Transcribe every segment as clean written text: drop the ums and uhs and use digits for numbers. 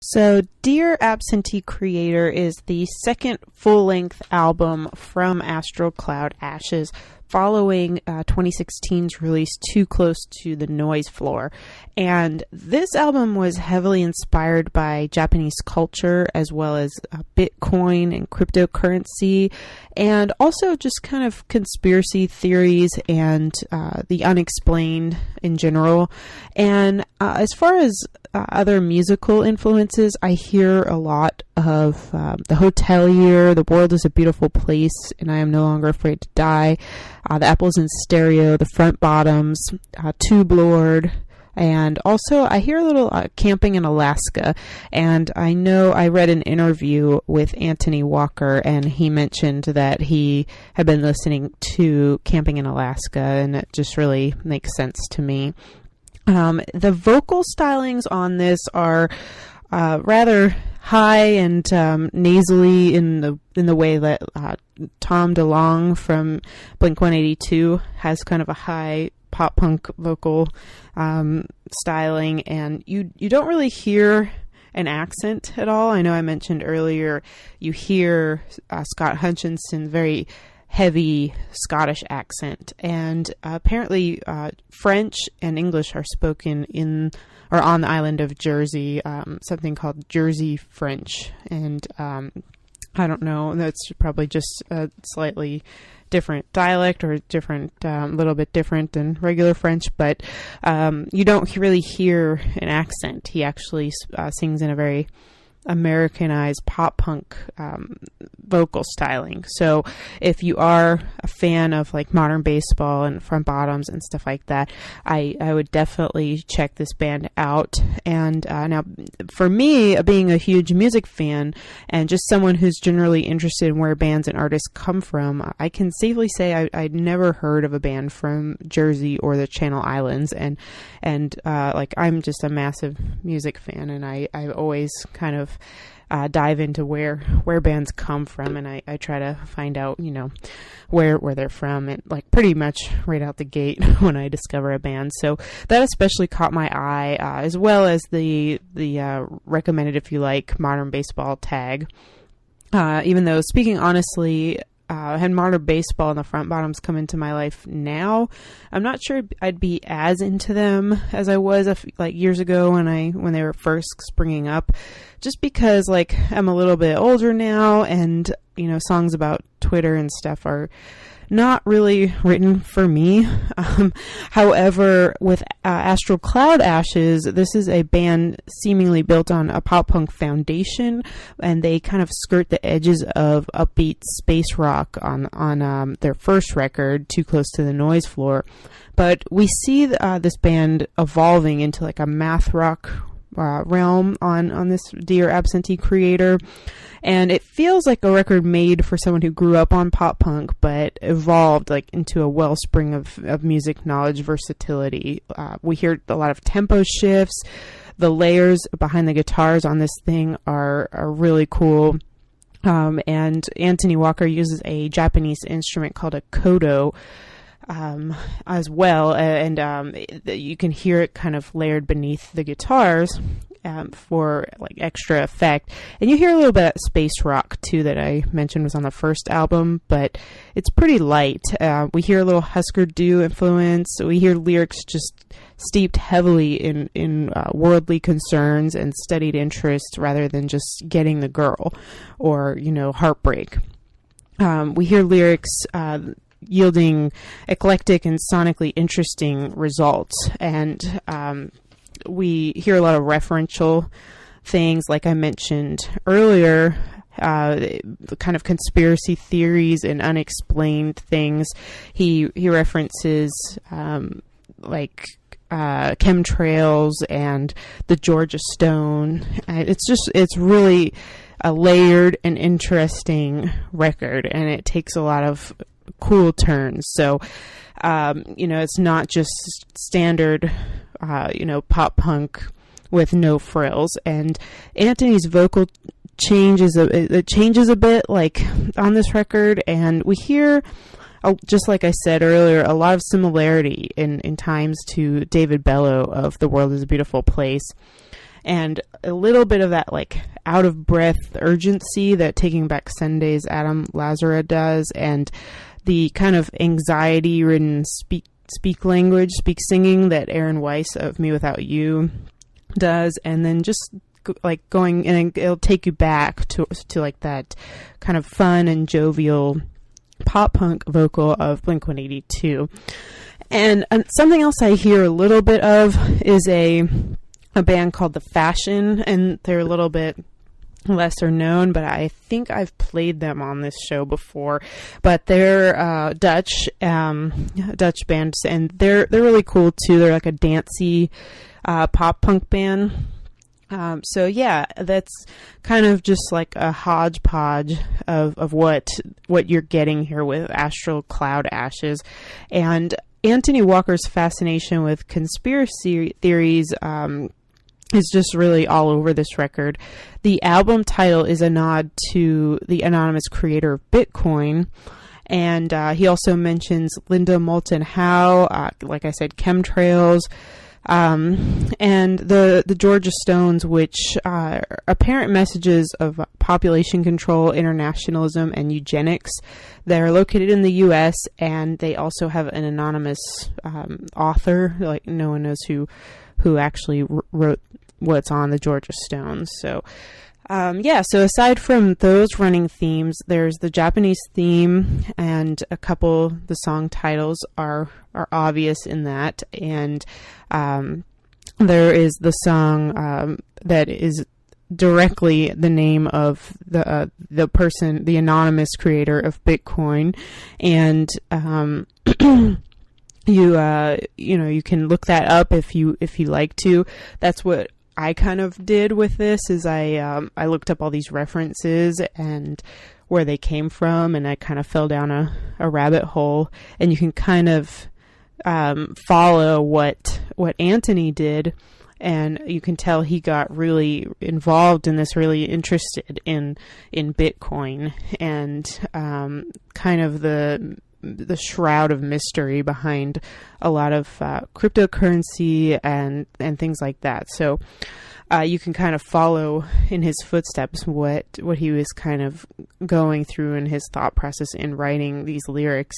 So, Dear Absentee Creator is the second full-length album from Astral Cloud Ashes, following 2016's release Too Close to the Noise Floor. And this album was heavily inspired by Japanese culture, as well as Bitcoin and cryptocurrency, and also just kind of conspiracy theories and the unexplained in general. And as far as other musical influences, I hear a lot of The Hotelier, The World is a Beautiful Place, and I Am No Longer Afraid to Die, The Apples in Stereo, The Front Bottoms, Tube Lord, and also I hear a little Camping in Alaska. And I know I read an interview with Anthony Walker, and he mentioned that he had been listening to Camping in Alaska, and it just really makes sense to me. The vocal stylings on this are rather high and nasally in the way that Tom DeLonge from Blink-182 has kind of a high pop punk vocal styling, and you don't really hear an accent at all. I know I mentioned earlier you hear Scott Hutchinson's very heavy Scottish accent, and apparently French and English are spoken in or on the island of Jersey, something called Jersey French, and I don't know, that's probably just a slightly different dialect or different, little bit different than regular French, but you don't really hear an accent. He actually sings in a very Americanized pop punk vocal styling. So if you are a fan of like modern baseball and Front Bottoms and stuff like that, I would definitely check this band out. And now for me, being a huge music fan and just someone who's generally interested in where bands and artists come from, I can safely say I'd never heard of a band from Jersey or the Channel Islands, and like I'm just a massive music fan, and I always kind of dive into where bands come from, and I try to find out, you know, where they're from, and like pretty much right out the gate when I discover a band. So that especially caught my eye, as well as the recommended if you like modern baseball tag. Even though, speaking honestly, had modern baseball and the Front Bottoms come into my life now, I'm not sure I'd be as into them as I was like years ago when they were first springing up, just because like I'm a little bit older now, and you know, songs about Twitter and stuff are not really written for me. However, with Astral Cloud Ashes, this is a band seemingly built on a pop punk foundation, and they kind of skirt the edges of upbeat space rock on their first record, Too Close to the Noise Floor. But we see this band evolving into like a math rock realm on this Dear Absentee Creator, and it feels like a record made for someone who grew up on pop punk but evolved like into a wellspring of music knowledge, versatility. We hear a lot of tempo shifts. The layers behind the guitars on this thing are really cool, and Anthony Walker uses a Japanese instrument called a koto as well, and you can hear it kind of layered beneath the guitars for like extra effect. And you hear a little bit of space rock too that I mentioned was on the first album, but it's pretty light. We hear a little Husker Du influence. We hear lyrics just steeped heavily in worldly concerns and studied interests rather than just getting the girl or, you know, heartbreak. We hear lyrics yielding eclectic and sonically interesting results, and we hear a lot of referential things, like I mentioned earlier, the kind of conspiracy theories and unexplained things. He references like chemtrails and the Georgia Stone. It's really a layered and interesting record, and it takes a lot of cool turns. So you know, it's not just standard you know, pop punk with no frills. And Anthony's vocal changes a bit like on this record, and we hear, just like I said earlier, a lot of similarity in times to David Bellow of The World is a Beautiful Place. and a little bit of that like out of breath urgency that Taking Back Sunday's Adam Lazara does, and the kind of anxiety ridden speak singing that Aaron Weiss of Me Without You does, and then just like going, and it'll take you back to like that kind of fun and jovial pop punk vocal of Blink-182. And something else I hear a little bit of is a band called The Fashion, and they're a little bit lesser known, but I think I've played them on this show before. But they're Dutch bands, and they're really cool too. They're like a dancey pop punk band. So yeah, that's kind of just like a hodgepodge of what you're getting here with Astral Cloud Ashes. And Anthony Walker's fascination with conspiracy theories is just really all over this record. The album title is a nod to the anonymous creator of Bitcoin. And he also mentions Linda Moulton Howe, like I said, chemtrails, and the Georgia Stones, which are apparent messages of population control, internationalism, and eugenics. They're located in the U.S., and they also have an anonymous author. Like, no one knows who actually wrote what's on the Georgia Stones. So so aside from those running themes, there's the Japanese theme, and a couple the song titles are obvious in that, and there is the song that is directly the name of the person, the anonymous creator of Bitcoin, and you can look that up if you like to. That's what I kind of did with this, is I looked up all these references and where they came from, and I kind of fell down a rabbit hole, and you can kind of follow what Anthony did, and you can tell he got really involved in this, really interested in Bitcoin, and kind of the shroud of mystery behind a lot of cryptocurrency and things like that. So you can kind of follow in his footsteps what he was kind of going through in his thought process in writing these lyrics.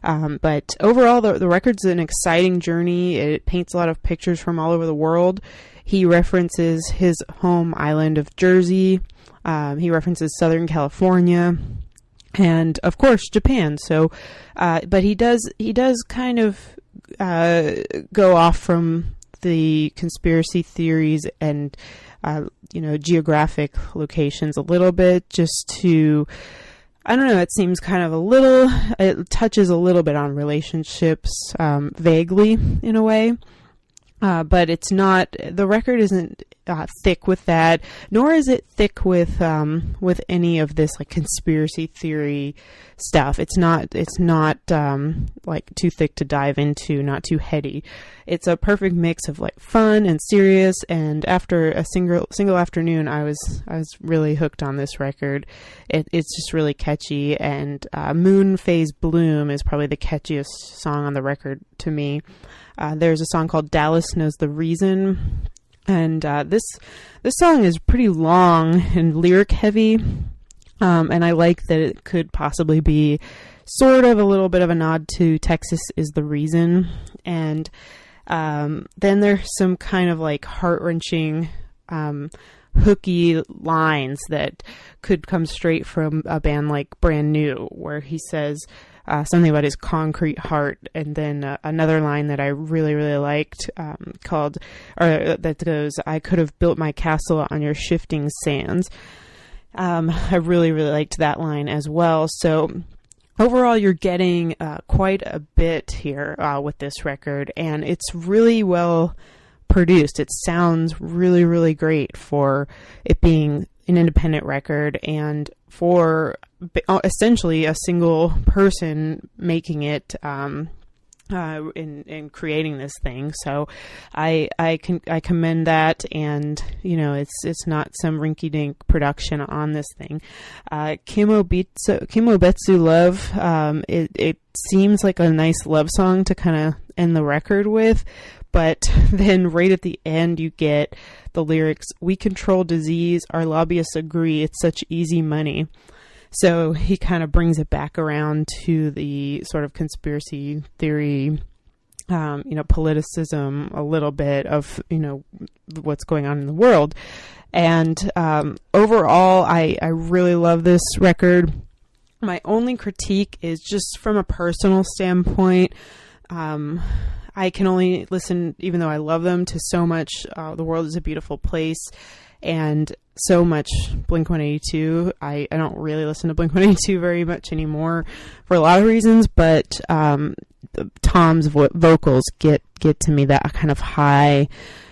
But overall, the record's an exciting journey. It paints a lot of pictures from all over the world. He references his home island of Jersey. He references Southern California, and of course Japan. So, but he does kind of go off from the conspiracy theories and geographic locations a little bit, just to, I don't know, it seems kind of it touches a little bit on relationships, vaguely in a way. But it's not, the record isn't thick with that, nor is it thick with any of this like conspiracy theory stuff. It's not like too thick to dive into, not too heady. It's a perfect mix of like fun and serious, and after a single afternoon, I was really hooked on this record. It's just really catchy, and Moon Phase Bloom is probably the catchiest song on the record to me. There's a song called Dallas Knows the Reason, and this song is pretty long and lyric heavy, and I like that it could possibly be sort of a little bit of a nod to Texas Is the Reason. And then there's some kind of like heart-wrenching hooky lines that could come straight from a band like Brand New, where he says something about his concrete heart, and then another line that I really, really liked that goes, "I could have built my castle on your shifting sands." I really, really liked that line as well. So overall, you're getting quite a bit here with this record, and it's really well produced. It sounds really, really great for it being an independent record, and for essentially a single person making it. in creating this thing. So I commend that, and it's not some rinky-dink production on this thing. Kimobetsu Love, it seems like a nice love song to kind of end the record with, but then right at the end you get the lyrics, "We control disease, our lobbyists agree, it's such easy money." So he kind of brings it back around to the sort of conspiracy theory, politicism a little bit of, what's going on in the world. And overall, I really love this record. My only critique is just from a personal standpoint. I can only listen, even though I love them, to so much The World is a Beautiful Place and so much Blink-182. I don't really listen to Blink-182 very much anymore for a lot of reasons, but Tom's vocals get to me, that kind of high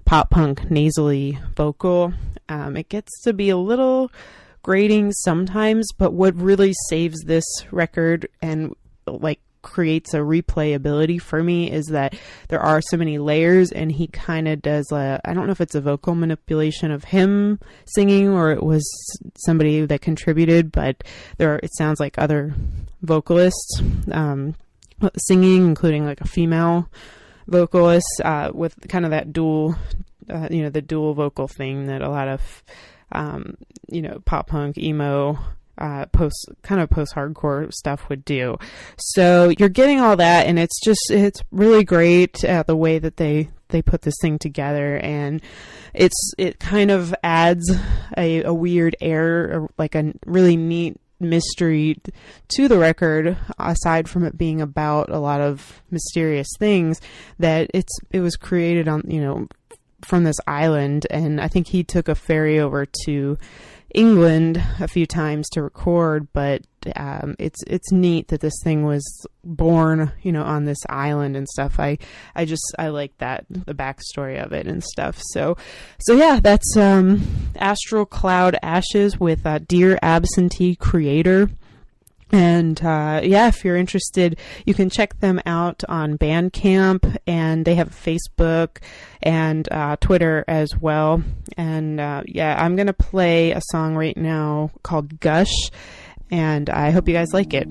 pop punk nasally vocal. It gets to be a little grating sometimes, but what really saves this record and creates a replayability for me is that there are so many layers, and he kind of does I don't know if it's a vocal manipulation of him singing or it was somebody that contributed, but it sounds like other vocalists singing, including like a female vocalist with kind of that dual the dual vocal thing that a lot of pop punk, emo, post-hardcore stuff would do. So you're getting all that, and it's really great the way that they put this thing together, and it kind of adds a weird air, like a really neat mystery to the record, aside from it being about a lot of mysterious things, that it was created on from this island. And I think he took a ferry over to England a few times to record, but it's neat that this thing was born on this island and stuff. I like that, the backstory of it and stuff. So yeah, that's Astral Cloud Ashes with Dear Absentee Creator. And if you're interested, you can check them out on Bandcamp, and they have Facebook and Twitter as well. And I'm going to play a song right now called Gush, and I hope you guys like it.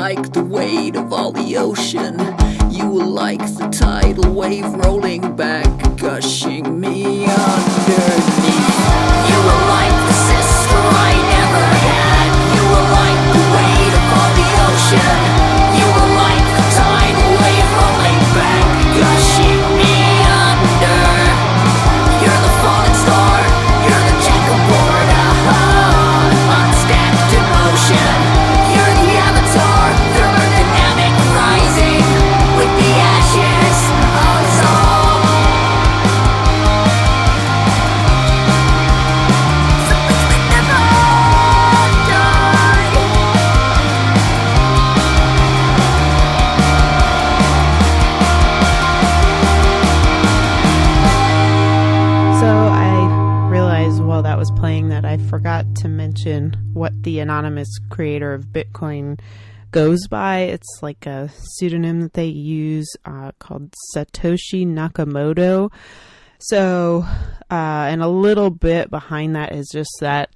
like the weight of all the ocean. You were like the tidal wave rolling back, gushing me underneath. You were like the sister I never had. You were like the weight of all the ocean. You were like the tidal wave rolling back, gushing me under. mention what the anonymous creator of Bitcoin goes by. It's like a pseudonym that they use called Satoshi Nakamoto. So, and a little bit behind that is just that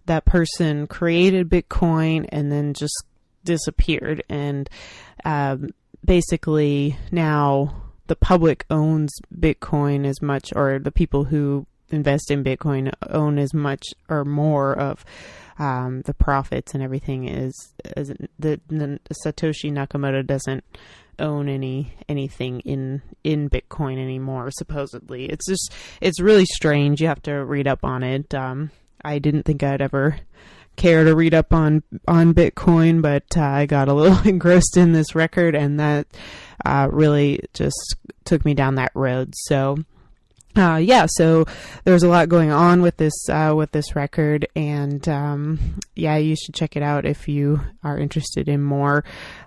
that person created Bitcoin and then just disappeared. And basically now the public owns Bitcoin as much, or the people who invest in Bitcoin own as much or more of the profits and everything. Is the Satoshi Nakamoto doesn't own anything in Bitcoin anymore, supposedly. It's really strange. You have to read up on it. I didn't think I'd ever care to read up on Bitcoin, but I got a little engrossed in this record, and that really just took me down that road. So so there's a lot going on with this record, and you should check it out if you are interested in more.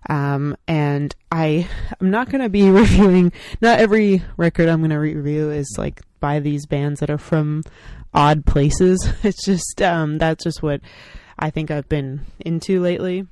And I'm not going to be reviewing, not every record I'm going to review is like by these bands that are from odd places. It's just that's just what I think I've been into lately.